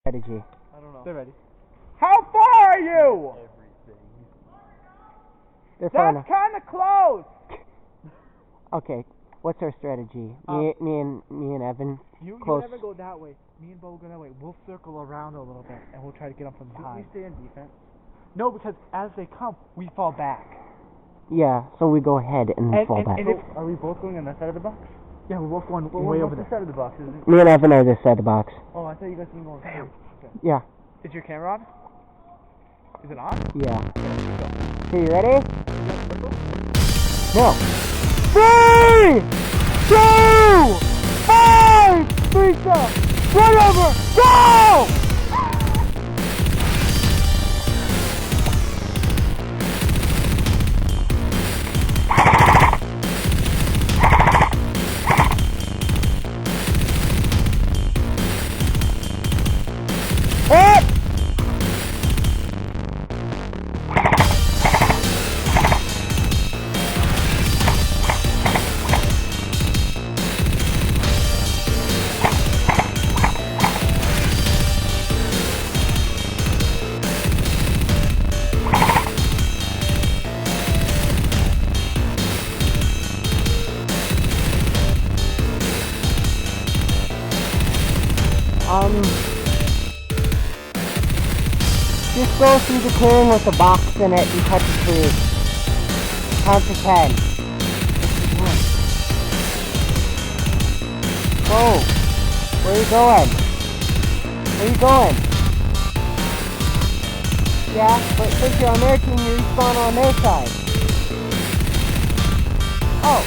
Strategy. I don't know. They're ready. How far are you? They're far That's enough. kind of close. Okay, what's our strategy? Me and Evan. You Close. never go that way. Me and Bo will go that way. We'll circle around a little bit and we'll try to get them from behind. We stay in defense. No, because as they come, we fall back. Yeah, so we go ahead and fall back. And if, Are we both going on that side of the box? yeah, we're both going Well, way what's over the there. side of the box, isn't it? Me and Evan are this side of the box. Oh, I thought you guys were going first. Okay. Yeah, Is your camera on? Is it on? yeah. Okay, Okay, you ready? No. 3, 2, 5, 3 steps. Run over. Go! Up! Just go through the clearing with the box in it and touch the tree. Count to 10. Go. Where are you going? Where are you going? Yeah, but since you're on their team, you respawn on their side. Oh.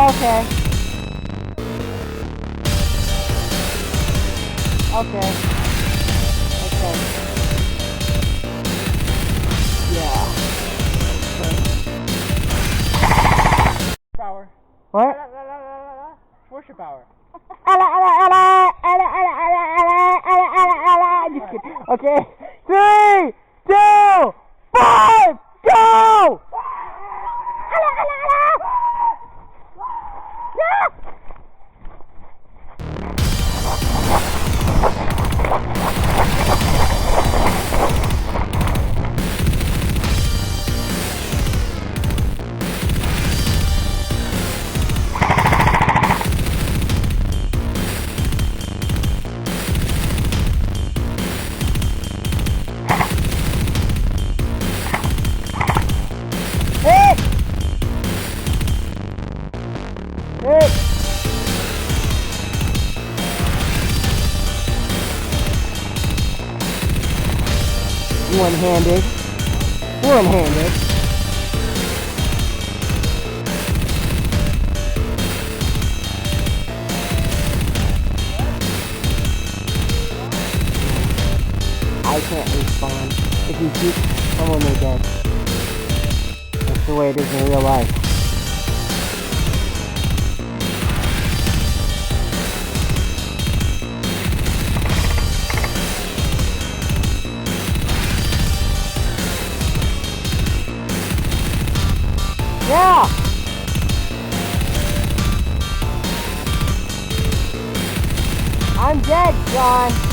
Okay. Okay. Okay. Yeah. Power. What? Worship power. Just kidding. Okay. 3, 2, 5, go! One-handed. One-handed. I can't respawn. If you shoot someone, they're dead. That's the way it is in real life. Yeah! I'm dead, John.